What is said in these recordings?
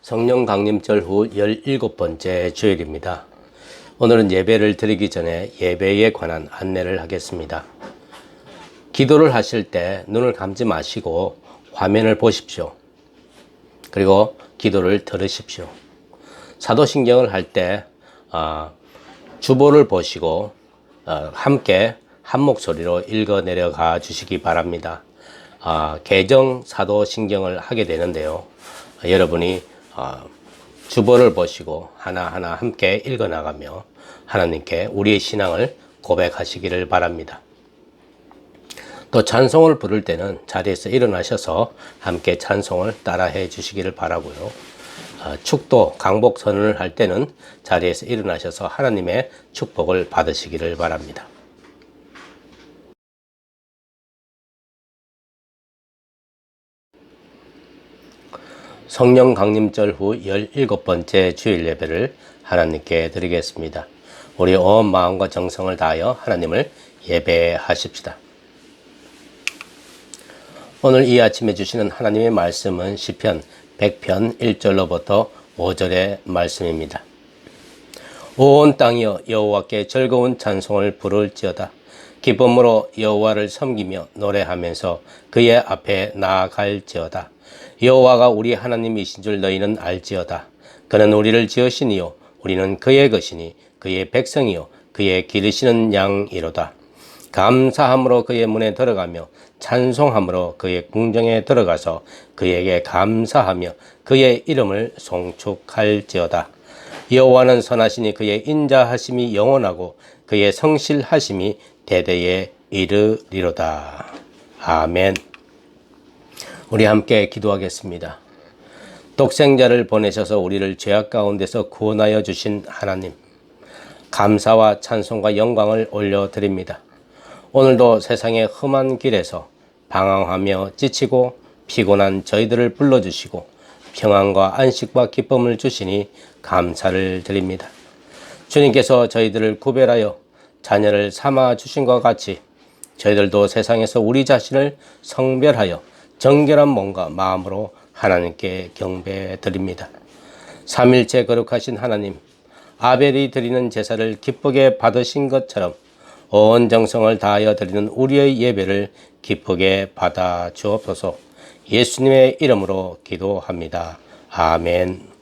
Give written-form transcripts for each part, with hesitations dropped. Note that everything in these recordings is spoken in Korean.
성령 강림절 후 17번째 주일입니다. 오늘은 예배를 드리기 전에 예배에 관한 안내를 하겠습니다. 기도를 하실 때 눈을 감지 마시고 화면을 보십시오. 그리고 기도를 들으십시오. 사도신경을 할 때 주보를 보시고 함께 한 목소리로 읽어 내려가 주시기 바랍니다. 개정 사도신경을 하게 되는데요. 여러분이 주보를 보시고 하나하나 함께 읽어 나가며 하나님께 우리의 신앙을 고백하시기를 바랍니다. 또 찬송을 부를 때는 자리에서 일어나셔서 함께 찬송을 따라해 주시기를 바라고요. 축도, 강복 선언을 할 때는 자리에서 일어나셔서 하나님의 축복을 받으시기를 바랍니다. 성령 강림절 후 17번째 주일 예배를 하나님께 드리겠습니다. 우리 온 마음과 정성을 다하여 하나님을 예배하십시다. 오늘 이 아침에 주시는 하나님의 말씀은 시편 100편 1절로부터 5절의 말씀입니다. 온 땅이여 여호와께 즐거운 찬송을 부를지어다. 기쁨으로 여호와를 섬기며 노래하면서 그의 앞에 나아갈지어다. 여호와가 우리 하나님이신 줄 너희는 알지어다. 그는 우리를 지으시니요 우리는 그의 것이니 그의 백성이요 그의 기르시는 양이로다. 감사함으로 그의 문에 들어가며 찬송함으로 그의 궁정에 들어가서 그에게 감사하며 그의 이름을 송축할지어다. 여호와는 선하시니 그의 인자하심이 영원하고 그의 성실하심이 대대에 이르리로다. 아멘. 우리 함께 기도하겠습니다. 독생자를 보내셔서 우리를 죄악 가운데서 구원하여 주신 하나님, 감사와 찬송과 영광을 올려드립니다. 오늘도 세상의 험한 길에서 방황하며 지치고 피곤한 저희들을 불러주시고 평안과 안식과 기쁨을 주시니 감사를 드립니다. 주님께서 저희들을 구별하여 자녀를 삼아 주신 것 같이 저희들도 세상에서 우리 자신을 성별하여 정결한 몸과 마음으로 하나님께 경배 드립니다. 삼일째 거룩하신 하나님, 아벨이 드리는 제사를 기쁘게 받으신 것처럼 온 정성을 다하여 드리는 우리의 예배를 기쁘게 받아 주옵소서. 예수님의 이름으로 기도합니다. 아멘.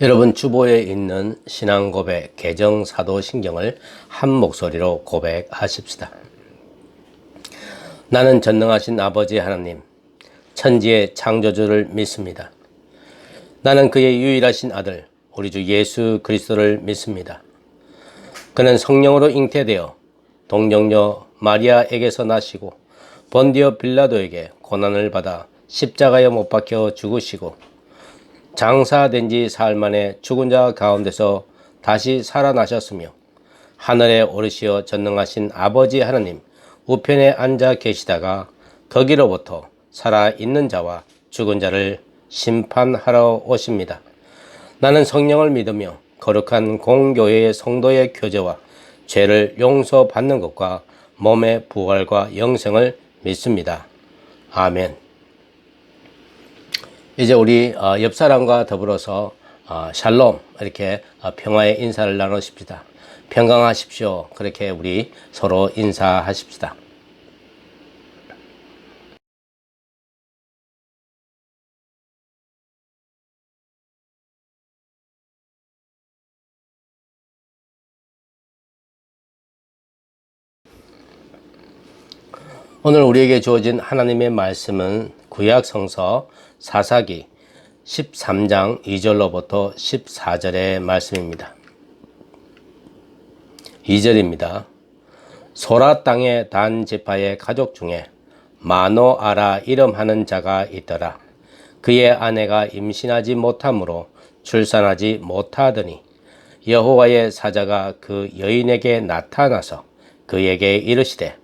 여러분 주보에 있는 신앙고백 개정사도신경을 한 목소리로 고백하십시다. 나는 전능하신 아버지 하나님, 천지의 창조주를 믿습니다. 나는 그의 유일하신 아들 우리 주 예수 그리스도를 믿습니다. 그는 성령으로 잉태되어 동정녀 마리아에게서 나시고 본디오 빌라도에게 고난을 받아 십자가에 못 박혀 죽으시고 장사된 지 사흘 만에 죽은 자 가운데서 다시 살아나셨으며 하늘에 오르시어 전능하신 아버지 하나님 우편에 앉아 계시다가 거기로부터 살아있는 자와 죽은 자를 심판하러 오십니다. 나는 성령을 믿으며 거룩한 공교회의 성도의 교제와 죄를 용서받는 것과 몸의 부활과 영생을 믿습니다. 아멘. 이제 우리 옆 사람과 더불어서 샬롬 이렇게 평화의 인사를 나누십시다. 평강하십시오. 그렇게 우리 서로 인사하십시다. 오늘 우리에게 주어진 하나님의 말씀은 구약 성서 사사기 13장 2절로부터 14절의 말씀입니다. 2절입니다. 소라 땅의 단 지파의 가족 중에 마노아라 이름하는 자가 있더라. 그의 아내가 임신하지 못하므로 출산하지 못하더니 여호와의 사자가 그 여인에게 나타나서 그에게 이르시되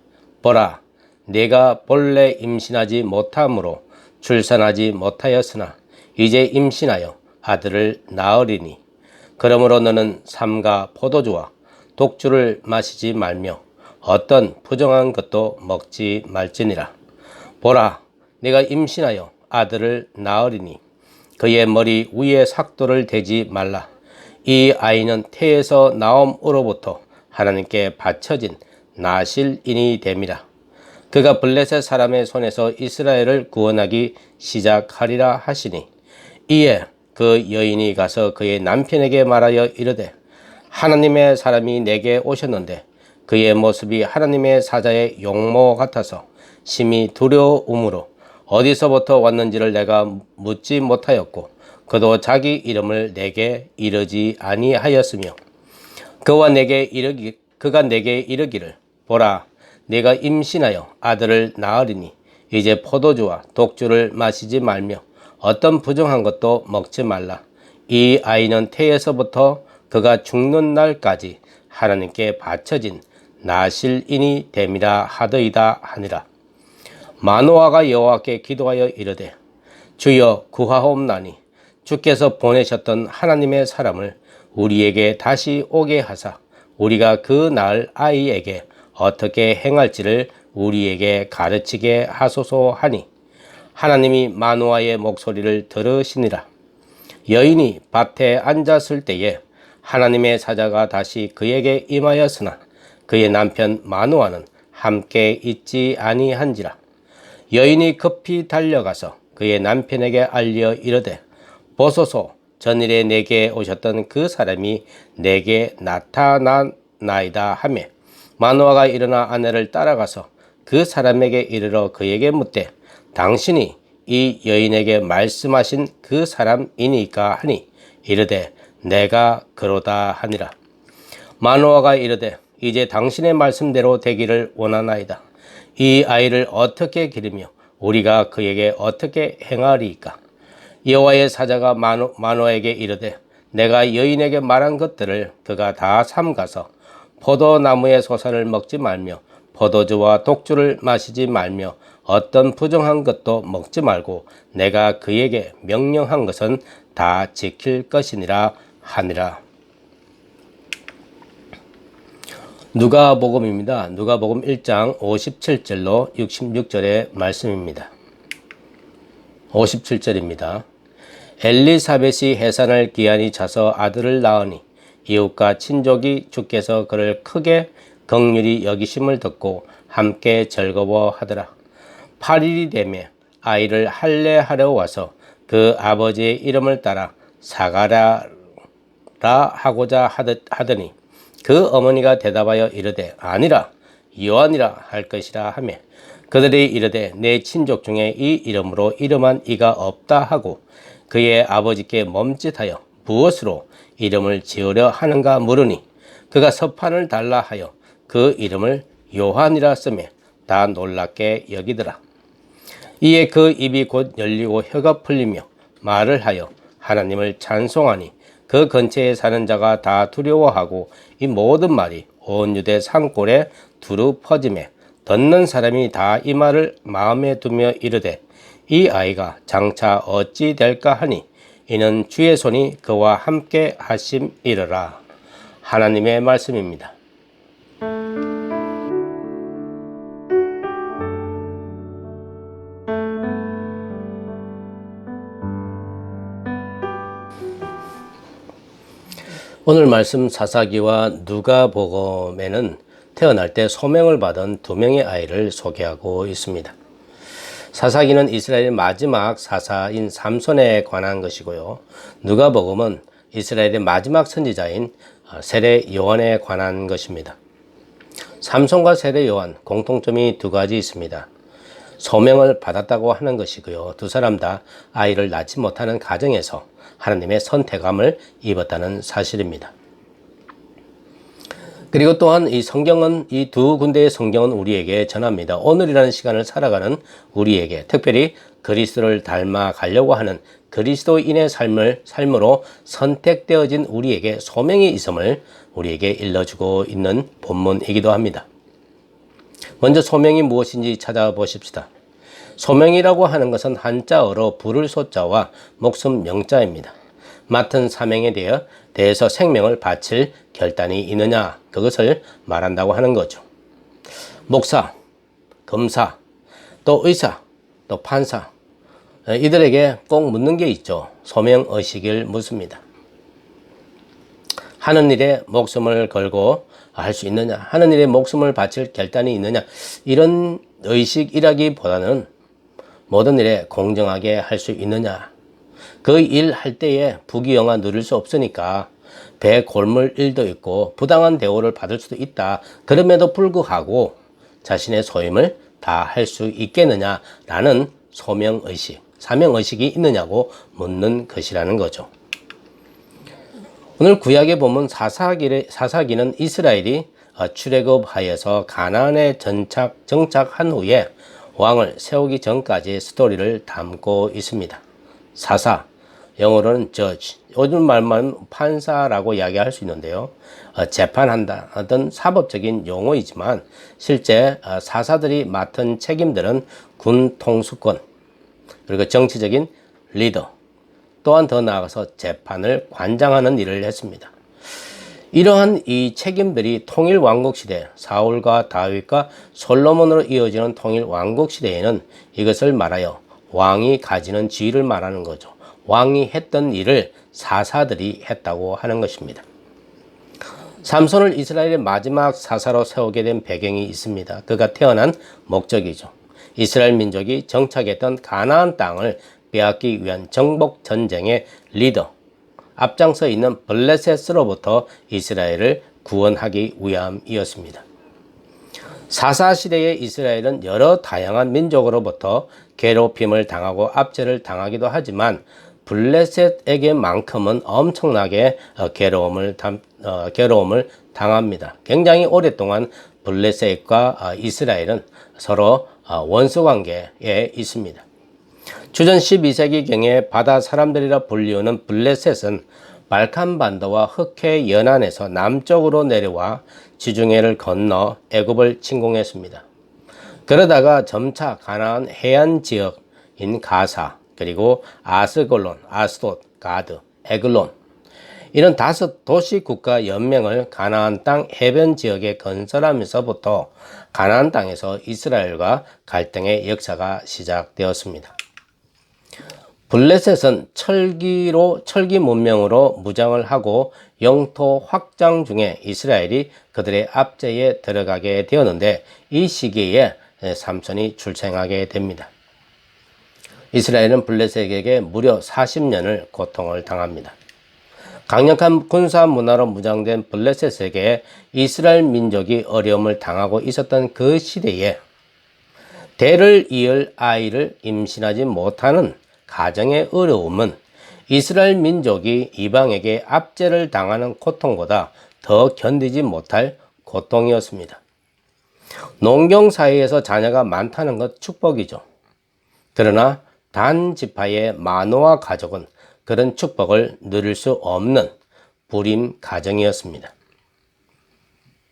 보라, 네가 본래 임신하지 못함으로 출산하지 못하였으나 이제 임신하여 아들을 낳으리니 그러므로 너는 삼가 포도주와 독주를 마시지 말며 어떤 부정한 것도 먹지 말지니라. 보라, 네가 임신하여 아들을 낳으리니 그의 머리 위에 삭도를 대지 말라. 이 아이는 태에서 나옴으로부터 하나님께 바쳐진 나실인이 됨이라. 그가 블레셋 사람의 손에서 이스라엘을 구원하기 시작하리라 하시니 이에 그 여인이 가서 그의 남편에게 말하여 이르되 하나님의 사람이 내게 오셨는데 그의 모습이 하나님의 사자의 용모 같아서 심히 두려움으로 어디서부터 왔는지를 내가 묻지 못하였고 그도 자기 이름을 내게 이르지 아니하였으며 그가 내게 이르기를 보라, 네가 임신하여 아들을 낳으리니 이제 포도주와 독주를 마시지 말며 어떤 부정한 것도 먹지 말라. 이 아이는 태에서부터 그가 죽는 날까지 하나님께 바쳐진 나실인이 됨이라 하더이다 하니라. 마노아가 여호와께 기도하여 이르되 주여 구하옵나니 주께서 보내셨던 하나님의 사람을 우리에게 다시 오게 하사 우리가 그 낳을 아이에게 어떻게 행할지를 우리에게 가르치게 하소서 하니 하나님이 마노아의 목소리를 들으시니라. 여인이 밭에 앉았을 때에 하나님의 사자가 다시 그에게 임하였으나 그의 남편 마노아는 함께 있지 아니한지라. 여인이 급히 달려가서 그의 남편에게 알려 이르되 보소서, 전일에 내게 오셨던 그 사람이 내게 나타나나이다 하며 마노아가 일어나 아내를 따라가서 그 사람에게 이르러 그에게 묻되 당신이 이 여인에게 말씀하신 그 사람이니까 하니 이르되 내가 그로다 하니라. 마노아가 이르되 이제 당신의 말씀대로 되기를 원하나이다. 이 아이를 어떻게 기르며 우리가 그에게 어떻게 행하리이까. 여호와의 사자가 마노아에게 이르되 내가 여인에게 말한 것들을 그가 다 삼가서 포도나무의 소산을 먹지 말며 포도주와 독주를 마시지 말며 어떤 부정한 것도 먹지 말고 내가 그에게 명령한 것은 다 지킬 것이니라 하니라. 누가복음입니다. 누가복음 1장 57절로 66절의 말씀입니다. 57절입니다. 엘리사벳이 해산을 기한이 차서 아들을 낳으니 이웃과 친족이 주께서 그를 크게 긍휼히 여기심을 듣고 함께 즐거워하더라. 8일이 되매 아이를 할례하려 와서 그 아버지의 이름을 따라 하고자 하더니 그 어머니가 대답하여 이르되 아니라 요한이라 할 것이라 하며 그들이 이르되 내 친족 중에 이 이름으로 이름한 이가 없다 하고 그의 아버지께 멈칫하여 무엇으로 이름을 지으려 하는가 물으니 그가 서판을 달라 하여 그 이름을 요한이라 쓰며 다 놀랍게 여기더라. 이에 그 입이 곧 열리고 혀가 풀리며 말을 하여 하나님을 찬송하니 그 근처에 사는 자가 다 두려워하고 이 모든 말이 온 유대 산골에 두루 퍼지매 듣는 사람이 다 이 말을 마음에 두며 이르되 이 아이가 장차 어찌 될까 하니 이는 주의 손이 그와 함께 하심이러라. 하나님의 말씀입니다. 오늘 말씀 사사기와 누가복음에는 태어날 때 소명을 받은 두 명의 아이를 소개하고 있습니다. 사사기는 이스라엘의 마지막 사사인 삼손에 관한 것이고요. 누가복음은 이스라엘의 마지막 선지자인 세례 요한에 관한 것입니다. 삼손과 세례 요한 공통점이 두 가지 있습니다. 소명을 받았다고 하는 것이고요. 두 사람 다 아이를 낳지 못하는 가정에서 하나님의 선택함을 입었다는 사실입니다. 그리고 또한 이 성경은 이 두 군데의 성경은 우리에게 전합니다. 오늘이라는 시간을 살아가는 우리에게 특별히 그리스도를 닮아 가려고 하는 그리스도인의 삶으로 선택되어진 우리에게 소명이 있음을 우리에게 일러주고 있는 본문이기도 합니다. 먼저 소명이 무엇인지 찾아보십시다. 소명이라고 하는 것은 한자어로 부를 소자와 목숨 명자입니다. 맡은 사명에 대해서 생명을 바칠 결단이 있느냐, 그것을 말한다고 하는 거죠. 목사, 검사, 또 의사, 또 판사, 이들에게 꼭 묻는 게 있죠. 소명의식을 묻습니다. 하는 일에 목숨을 걸고 할 수 있느냐, 하는 일에 목숨을 바칠 결단이 있느냐, 이런 의식이라기보다는 모든 일에 공정하게 할 수 있느냐, 그 일 할 때에 부귀영화 누릴 수 없으니까 배 골물 일도 있고 부당한 대우를 받을 수도 있다. 그럼에도 불구하고 자신의 소임을 다 할 수 있겠느냐라는 소명의식, 사명의식이 있느냐고 묻는 것이라는 거죠. 오늘 구약에 보면 사사기는 이스라엘이 출애굽하여서 가나안에 정착한 후에 왕을 세우기 전까지의 스토리를 담고 있습니다. 사사, 영어로는 judge, 요즘 말만 판사라고 이야기할 수 있는데요. 재판한다 어떤 사법적인 용어이지만 실제 사사들이 맡은 책임들은 군 통수권, 그리고 정치적인 리더, 또한 더 나아가서 재판을 관장하는 일을 했습니다. 이러한 이 책임들이 통일 왕국 시대, 사울과 다윗과 솔로몬으로 이어지는 통일 왕국 시대에는 이것을 말하여 왕이 가지는 지위를 말하는 거죠. 왕이 했던 일을 사사들이 했다고 하는 것입니다. 삼손을 이스라엘의 마지막 사사로 세우게 된 배경이 있습니다. 그가 태어난 목적이죠. 이스라엘 민족이 정착했던 가나안 땅을 빼앗기 위한 정복 전쟁의 리더, 앞장서 있는 블레셋으로부터 이스라엘을 구원하기 위함이었습니다. 사사시대의 이스라엘은 여러 다양한 민족으로부터 괴롭힘을 당하고 압제를 당하기도 하지만 블레셋에게만큼은 엄청나게 괴로움을 당합니다. 굉장히 오랫동안 블레셋과 이스라엘은 서로 원수 관계에 있습니다. 주전 12세기경에 바다 사람들이라 불리우는 블레셋은 발칸반도와 흑해 연안에서 남쪽으로 내려와 지중해를 건너 애굽을 침공했습니다. 그러다가 점차 가나안 해안 지역인 가사, 그리고 아스골론, 아스돗, 가드, 에글론, 이런 5도시 국가 연맹을 가나안 땅 해변 지역에 건설하면서부터 가나안 땅에서 이스라엘과 갈등의 역사가 시작되었습니다. 블레셋은 철기 문명으로 무장을 하고 영토 확장 중에 이스라엘이 그들의 압제에 들어가게 되었는데 이 시기에 삼손이 출생하게 됩니다. 이스라엘은 블레셋에게 무려 40년을 고통을 당합니다. 강력한 군사 문화로 무장된 블레셋에게 이스라엘 민족이 어려움을 당하고 있었던 그 시대에 대를 이을 아이를 임신하지 못하는 가정의 어려움은 이스라엘 민족이 이방에게 압제를 당하는 고통보다 더 견디지 못할 고통이었습니다. 농경 사회에서 자녀가 많다는 것 축복이죠. 그러나 단 지파의 마노아 가족은 그런 축복을 누릴 수 없는 불임 가정이었습니다.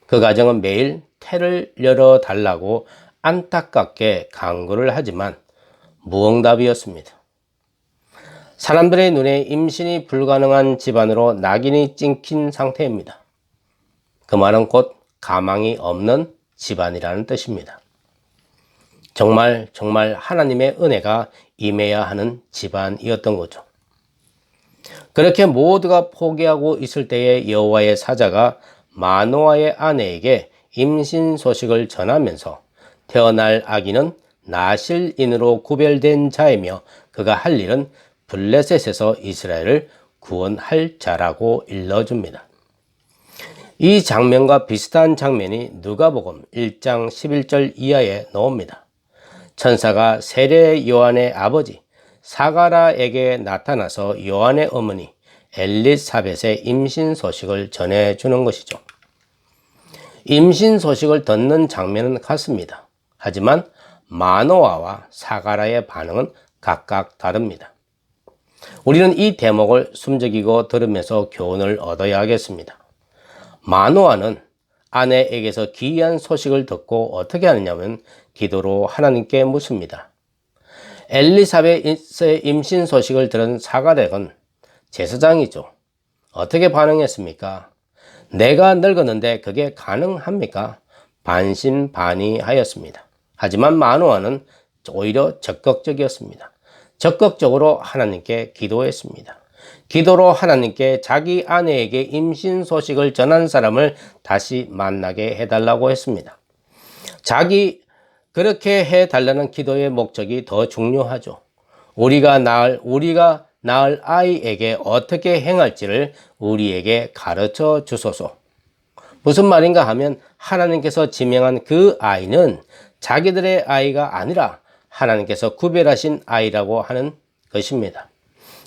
그 가정은 매일 태를 열어달라고 안타깝게 간구를 하지만 무응답이었습니다. 사람들의 눈에 임신이 불가능한 집안으로 낙인이 찍힌 상태입니다. 그 말은 곧 가망이 없는 집안이라는 뜻입니다. 정말 하나님의 은혜가 임해야 하는 집안이었던 거죠. 그렇게 모두가 포기하고 있을 때에 여호와의 사자가 마노아의 아내에게 임신 소식을 전하면서 태어날 아기는 나실인으로 구별된 자이며 그가 할 일은 블레셋에서 이스라엘을 구원할 자라고 일러줍니다. 이 장면과 비슷한 장면이 누가복음 1장 11절 이하에 나옵니다. 천사가 세례 요한의 아버지 사가라에게 나타나서 요한의 어머니 엘리사벳의 임신 소식을 전해주는 것이죠. 임신 소식을 듣는 장면은 같습니다. 하지만 마노아와 사가라의 반응은 각각 다릅니다. 우리는 이 대목을 숨죽이고 들으면서 교훈을 얻어야 하겠습니다. 마노아는 아내에게서 기이한 소식을 듣고 어떻게 하느냐면 기도로 하나님께 묻습니다. 엘리사벳의 임신 소식을 들은 사가랴는 제사장이죠. 어떻게 반응했습니까? 내가 늙었는데 그게 가능합니까? 반신반의하였습니다. 하지만 마노아는 오히려 적극적이었습니다. 적극적으로 하나님께 기도했습니다. 기도로 하나님께 자기 아내에게 임신 소식을 전한 사람을 다시 만나게 해달라고 했습니다. 그렇게 해달라는 기도의 목적이 더 중요하죠. 우리가 낳을 아이에게 어떻게 행할지를 우리에게 가르쳐 주소서. 무슨 말인가 하면 하나님께서 지명한 그 아이는 자기들의 아이가 아니라 하나님께서 구별하신 아이라고 하는 것입니다.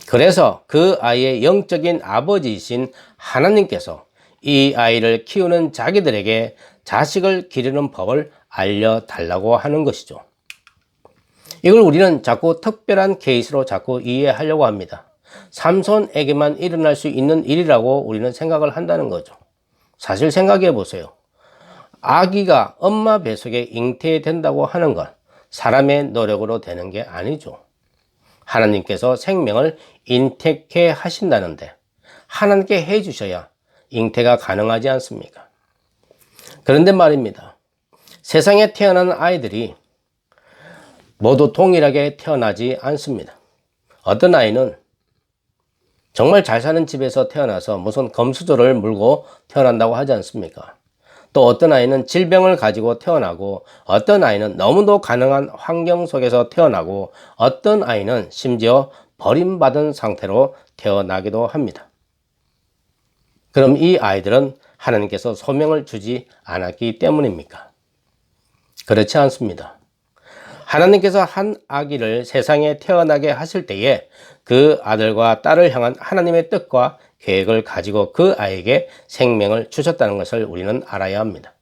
그래서 그 아이의 영적인 아버지이신 하나님께서 이 아이를 키우는 자기들에게 자식을 기르는 법을 알려달라고 하는 것이죠. 이걸 우리는 자꾸 특별한 케이스로 자꾸 이해하려고 합니다. 삼손에게만 일어날 수 있는 일이라고 우리는 생각을 한다는 거죠. 사실 생각해 보세요. 아기가 엄마 뱃속에 잉태된다고 하는 건 사람의 노력으로 되는 게 아니죠. 하나님께서 생명을 잉태케 하신다는데 하나님께 해주셔야 잉태가 가능하지 않습니까? 그런데 말입니다. 세상에 태어난 아이들이 모두 동일하게 태어나지 않습니다. 어떤 아이는 정말 잘 사는 집에서 태어나서 무슨 금수저를 물고 태어난다고 하지 않습니까? 또 어떤 아이는 질병을 가지고 태어나고 어떤 아이는 너무도 가난한 환경 속에서 태어나고 어떤 아이는 심지어 버림받은 상태로 태어나기도 합니다. 그럼 이 아이들은 하나님께서 소명을 주지 않았기 때문입니까? 그렇지 않습니다. 하나님께서 한 아기를 세상에 태어나게 하실 때에 그 아들과 딸을 향한 하나님의 뜻과 계획을 가지고 그 아이에게 생명을 주셨다는 것을 우리는 알아야 합니다.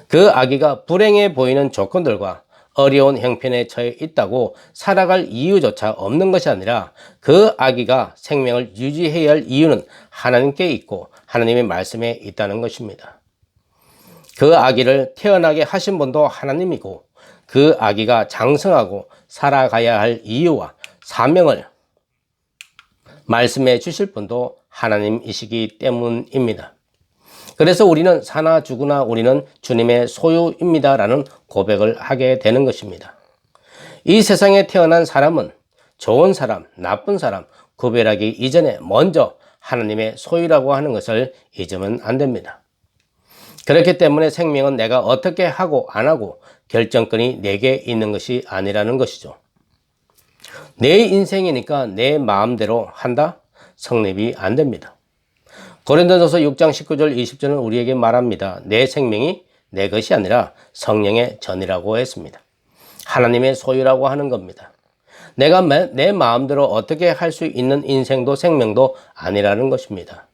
그 아기가 불행해 보이는 조건들과 어려운 형편에 처해 있다고 살아갈 이유조차 없는 것이 아니라 그 아기가 생명을 유지해야 할 이유는 하나님께 있고 하나님의 말씀에 있다는 것입니다. 그 아기를 태어나게 하신 분도 하나님이고 그 아기가 장성하고 살아가야 할 이유와 사명을 말씀해 주실 분도 하나님이시기 때문입니다. 그래서 우리는 사나 죽으나 우리는 주님의 소유입니다 라는 고백을 하게 되는 것입니다. 이 세상에 태어난 사람은 좋은 사람, 나쁜 사람 구별하기 이전에 먼저 하나님의 소유라고 하는 것을 잊으면 안 됩니다. 그렇기 때문에 생명은 내가 어떻게 하고 안 하고 결정권이 내게 있는 것이 아니라는 것이죠. 내 인생이니까 내 마음대로 한다? 성립이 안 됩니다. 고린도전서 6장 19절 20절은 우리에게 말합니다. 내 생명이 내 것이 아니라 성령의 전이라고 했습니다. 하나님의 소유라고 하는 겁니다. 내가 내 마음대로 어떻게 할 수 있는 인생도 생명도 아니라는 것입니다.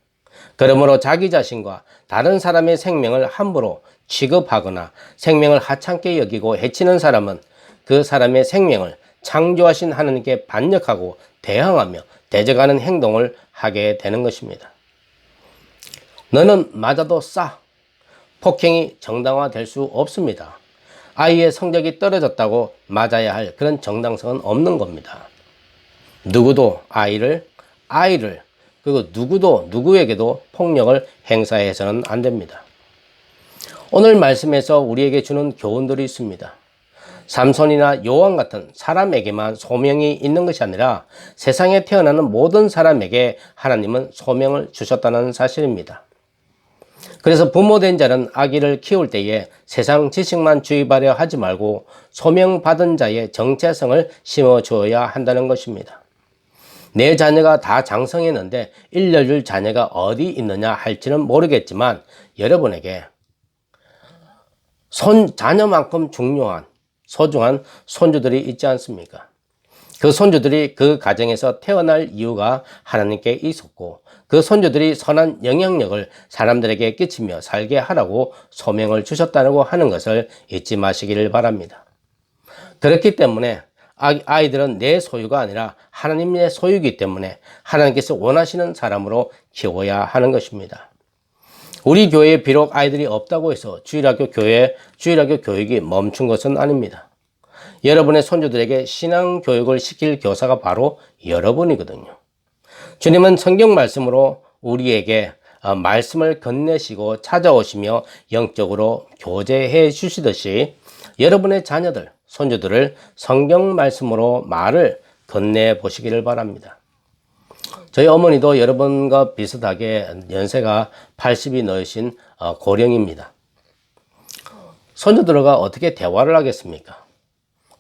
그러므로 자기 자신과 다른 사람의 생명을 함부로 취급하거나 생명을 하찮게 여기고 해치는 사람은 그 사람의 생명을 창조하신 하나님께 반역하고 대항하며 대적하는 행동을 하게 되는 것입니다. 너는 맞아도 싸. 폭행이 정당화될 수 없습니다. 아이의 성적이 떨어졌다고 맞아야 할 그런 정당성은 없는 겁니다. 누구도 아이를 그리고 누구도 누구에게도 폭력을 행사해서는 안 됩니다. 오늘 말씀에서 우리에게 주는 교훈들이 있습니다. 삼손이나 요한 같은 사람에게만 소명이 있는 것이 아니라 세상에 태어나는 모든 사람에게 하나님은 소명을 주셨다는 사실입니다. 그래서 부모된 자는 아기를 키울 때에 세상 지식만 주입하려 하지 말고 소명받은 자의 정체성을 심어주어야 한다는 것입니다. 내 자녀가 다 장성했는데 일러줄 자녀가 어디 있느냐 할지는 모르겠지만 여러분에게 자녀만큼 중요한 소중한 손주들이 있지 않습니까? 그 손주들이 그 가정에서 태어날 이유가 하나님께 있었고 그 손주들이 선한 영향력을 사람들에게 끼치며 살게 하라고 소명을 주셨다고 하는 것을 잊지 마시기를 바랍니다. 그렇기 때문에 아이들은 내 소유가 아니라 하나님의 소유이기 때문에 하나님께서 원하시는 사람으로 키워야 하는 것입니다. 우리 교회에 비록 아이들이 없다고 해서 주일학교 교육이 멈춘 것은 아닙니다. 여러분의 손주들에게 신앙 교육을 시킬 교사가 바로 여러분이거든요. 주님은 성경 말씀으로 우리에게 말씀을 건네시고 찾아오시며 영적으로 교제해 주시듯이 여러분의 자녀들, 손주들을 성경 말씀으로 말을 건네 보시기를 바랍니다. 저희 어머니도 여러분과 비슷하게 연세가 80이 넘으신 고령입니다. 손주들과 어떻게 대화를 하겠습니까?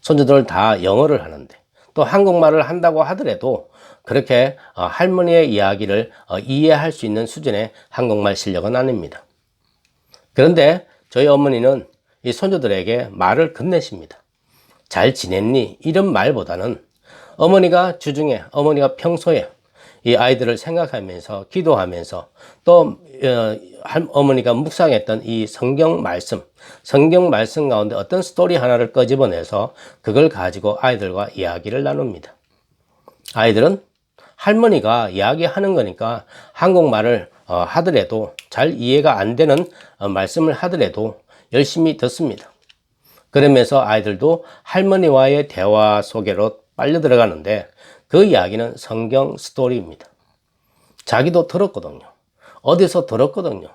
손주들 다 영어를 하는데 또 한국말을 한다고 하더라도 그렇게 할머니의 이야기를 이해할 수 있는 수준의 한국말 실력은 아닙니다. 그런데 저희 어머니는 이 손주들에게 말을 건네십니다. 잘 지냈니? 이런 말보다는 어머니가 주중에, 어머니가 평소에 이 아이들을 생각하면서 기도하면서 또 어머니가 묵상했던 이 성경 말씀 가운데 어떤 스토리 하나를 끄집어내서 그걸 가지고 아이들과 이야기를 나눕니다. 아이들은 할머니가 이야기하는 거니까 한국말을 하더라도 잘 이해가 안 되는 말씀을 하더라도 열심히 듣습니다. 그러면서 아이들도 할머니와의 대화 속으로 빨려 들어가는데 그 이야기는 성경 스토리입니다. 자기도 들었거든요. 어디서 들었거든요.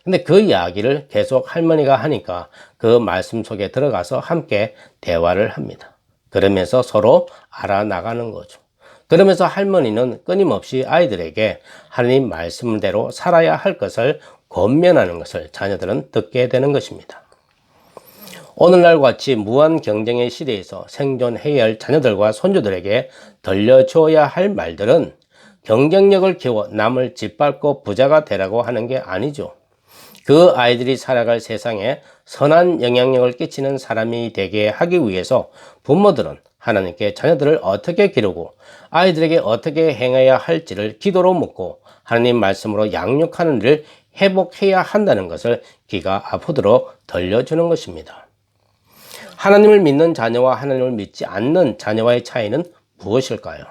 근데 그 이야기를 계속 할머니가 하니까 그 말씀 속에 들어가서 함께 대화를 합니다. 그러면서 서로 알아나가는 거죠. 그러면서 할머니는 끊임없이 아이들에게 하나님 말씀대로 살아야 할 것을 권면하는 것을 자녀들은 듣게 되는 것입니다. 오늘날 같이 무한 경쟁의 시대에서 생존해야 할 자녀들과 손주들에게 들려주어야 할 말들은 경쟁력을 키워 남을 짓밟고 부자가 되라고 하는 게 아니죠. 그 아이들이 살아갈 세상에 선한 영향력을 끼치는 사람이 되게 하기 위해서 부모들은 하나님께 자녀들을 어떻게 기르고 아이들에게 어떻게 행해야 할지를 기도로 묻고 하나님 말씀으로 양육하는 일을 회복해야 한다는 것을 귀가 아프도록 들려주는 것입니다. 하나님을 믿는 자녀와 하나님을 믿지 않는 자녀와의 차이는 무엇일까요?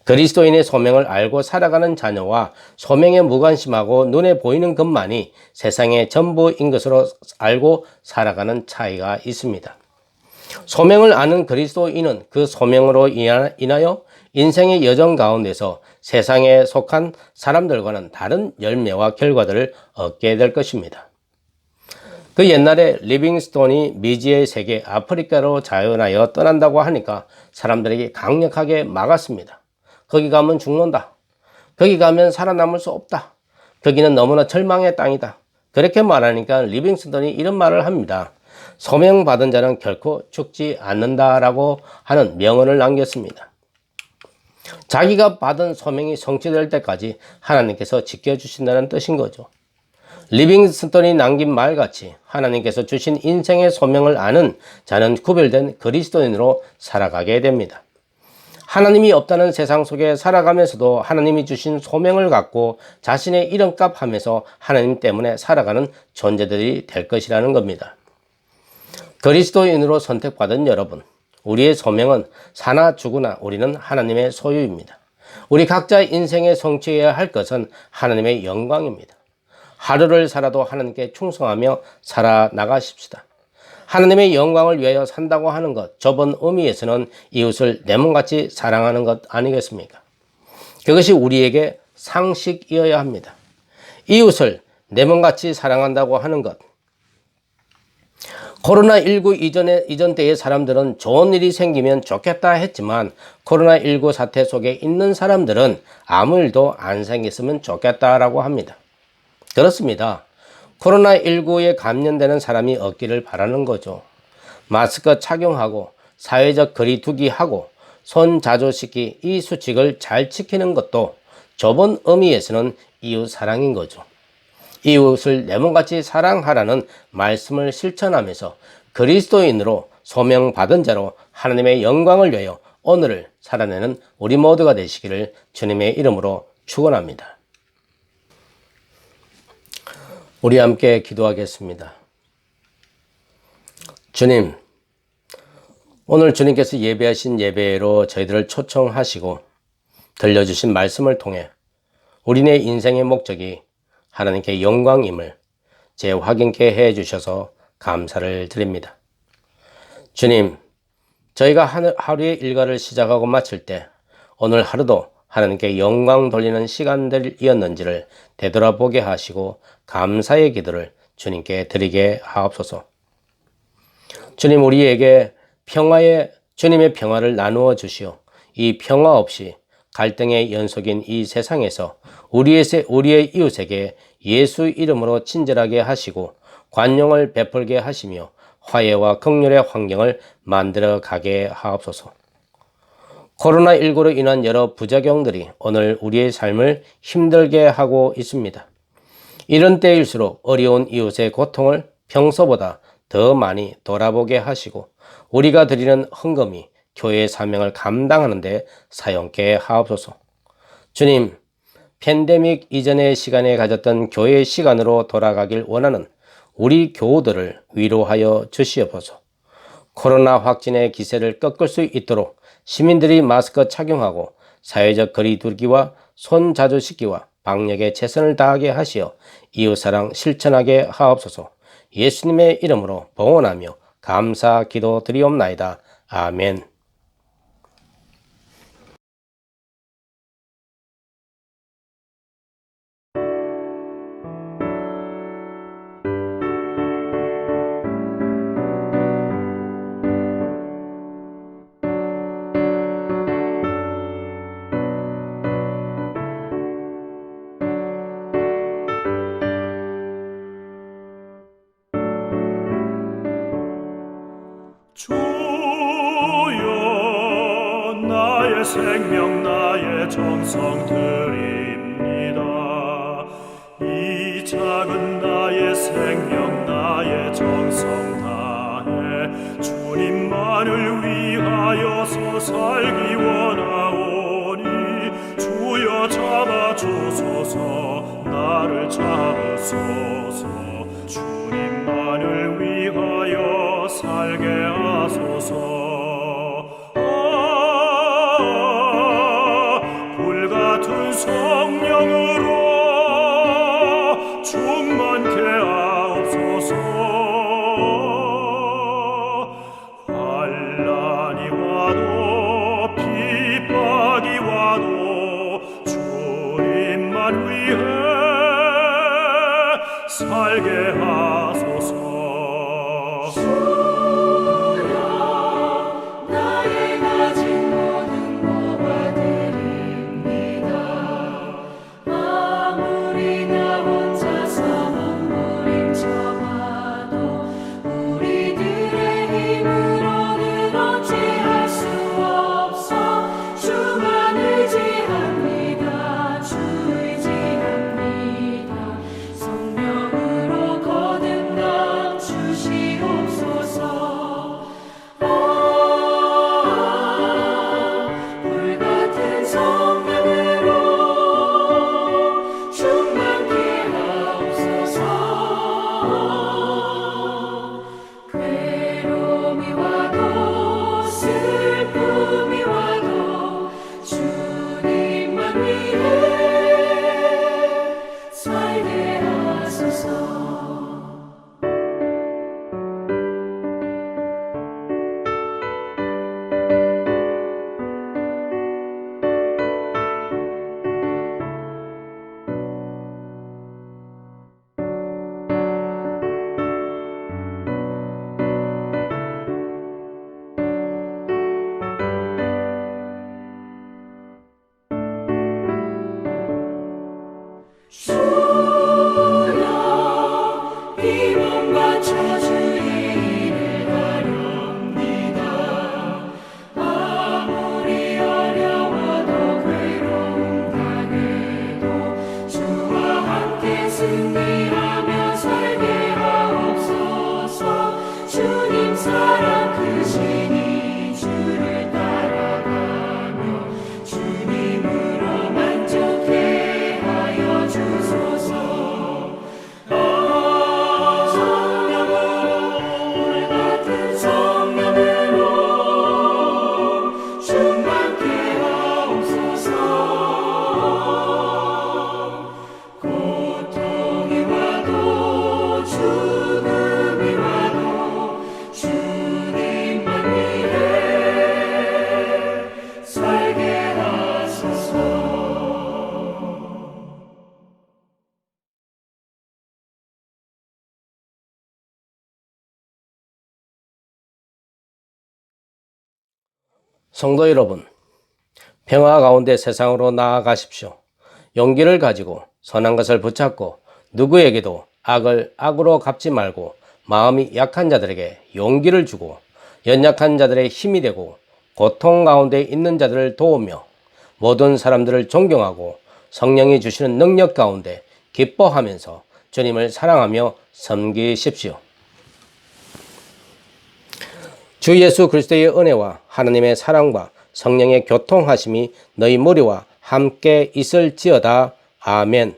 그리스도인의 소명을 알고 살아가는 자녀와 소명에 무관심하고 눈에 보이는 것만이 세상의 전부인 것으로 알고 살아가는 차이가 있습니다. 소명을 아는 그리스도인은 그 소명으로 인하여 인생의 여정 가운데서 세상에 속한 사람들과는 다른 열매와 결과들을 얻게 될 것입니다. 그 옛날에 리빙스톤이 미지의 세계 아프리카로 자연하여 떠난다고 하니까 사람들에게 강력하게 막았습니다. 거기 가면 죽는다. 거기 가면 살아남을 수 없다. 거기는 너무나 절망의 땅이다. 그렇게 말하니까 리빙스톤이 이런 말을 합니다. 소명받은 자는 결코 죽지 않는다라고 하는 명언을 남겼습니다. 자기가 받은 소명이 성취될 때까지 하나님께서 지켜주신다는 뜻인 거죠. 리빙스턴이 남긴 말같이 하나님께서 주신 인생의 소명을 아는 자는 구별된 그리스도인으로 살아가게 됩니다. 하나님이 없다는 세상 속에 살아가면서도 하나님이 주신 소명을 갖고 자신의 이름값 하면서 하나님 때문에 살아가는 존재들이 될 것이라는 겁니다. 그리스도인으로 선택받은 여러분, 우리의 소명은 사나 죽으나 우리는 하나님의 소유입니다. 우리 각자 인생에 성취해야 할 것은 하나님의 영광입니다. 하루를 살아도 하나님께 충성하며 살아나가십시다. 하나님의 영광을 위하여 산다고 하는 것, 좁은 의미에서는 이웃을 내 몸같이 사랑하는 것 아니겠습니까? 그것이 우리에게 상식이어야 합니다. 이웃을 내 몸같이 사랑한다고 하는 것, 코로나19 이전 때의 사람들은 좋은 일이 생기면 좋겠다 했지만 코로나19 사태 속에 있는 사람들은 아무 일도 안 생겼으면 좋겠다라고 합니다. 그렇습니다. 코로나19에 감염되는 사람이 없기를 바라는 거죠. 마스크 착용하고 사회적 거리 두기 하고 손 자주 씻기 이 수칙을 잘 지키는 것도 좁은 의미에서는 이웃 사랑인 거죠. 이웃을 내 몸같이 사랑하라는 말씀을 실천하면서 그리스도인으로 소명받은 자로 하나님의 영광을 위하여 오늘을 살아내는 우리 모두가 되시기를 주님의 이름으로 축원합니다. 우리 함께 기도하겠습니다. 주님, 오늘 주님께서 예배하신 예배로 저희들을 초청하시고 들려주신 말씀을 통해 우리네 인생의 목적이 하나님께 영광임을 재확인케 해 주셔서 감사를 드립니다. 주님, 저희가 하루의 일과를 시작하고 마칠 때 오늘 하루도 하나님께 영광 돌리는 시간들이었는지를 되돌아보게 하시고 감사의 기도를 주님께 드리게 하옵소서. 주님, 우리에게 주님의 평화를 나누어 주시오. 이 평화 없이 갈등의 연속인 이 세상에서 우리의 이웃에게 예수 이름으로 친절하게 하시고 관용을 베풀게 하시며 화해와 긍휼의 환경을 만들어 가게 하옵소서. 코로나19로 인한 여러 부작용들이 오늘 우리의 삶을 힘들게 하고 있습니다. 이런 때일수록 어려운 이웃의 고통을 평소보다 더 많이 돌아보게 하시고 우리가 드리는 헌금이 교회의 사명을 감당하는 데 사용케 하옵소서. 주님, 팬데믹 이전의 시간에 가졌던 교회의 시간으로 돌아가길 원하는 우리 교우들을 위로하여 주시옵소서. 코로나 확진의 기세를 꺾을 수 있도록 시민들이 마스크 착용하고 사회적 거리 두기와 손 자주 씻기와 방역에 최선을 다하게 하시어 이웃사랑 실천하게 하옵소서. 예수님의 이름으로 봉헌하며 감사 기도 드리옵나이다. 아멘. 주여 나의 생명 나의 정성 드립니다. 이 작은 나의 생명 나의 정성 다해 주님만을 위하여서 살기 원하오니 주여 잡아주소서 나를 잡으소서 주님만을 위하여 살게 하소서. 불같은 성령으로 충만케 하옵소서. 환난이 와도 핍박이 와도 주님만 위해 살게 하소서. 주만을 주여 이 몸 바쳐 주의 일을 하렵니다. 아무리 어려워도 괴로움 당해도 주와 함께 승리하며 살게 하옵소서. 주님 사랑 크시니 주를 따라가며 주님으로 만족해 하여 주소서. 성령으로 오늘 같은 성령으로 충만케 하옵소서. 고통이 와도 죽음이 와도 주님만 위해 살게 하소서. 성도 여러분, 평화 가운데 세상으로 나아가십시오. 용기를 가지고 선한 것을 붙잡고 누구에게도 악을 악으로 갚지 말고 마음이 약한 자들에게 용기를 주고 연약한 자들의 힘이 되고 고통 가운데 있는 자들을 도우며 모든 사람들을 존경하고 성령이 주시는 능력 가운데 기뻐하면서 주님을 사랑하며 섬기십시오. 주 예수 그리스도의 은혜와 하나님의 사랑과 성령의 교통하심이 너희 머리와 함께 있을지어다. 아멘.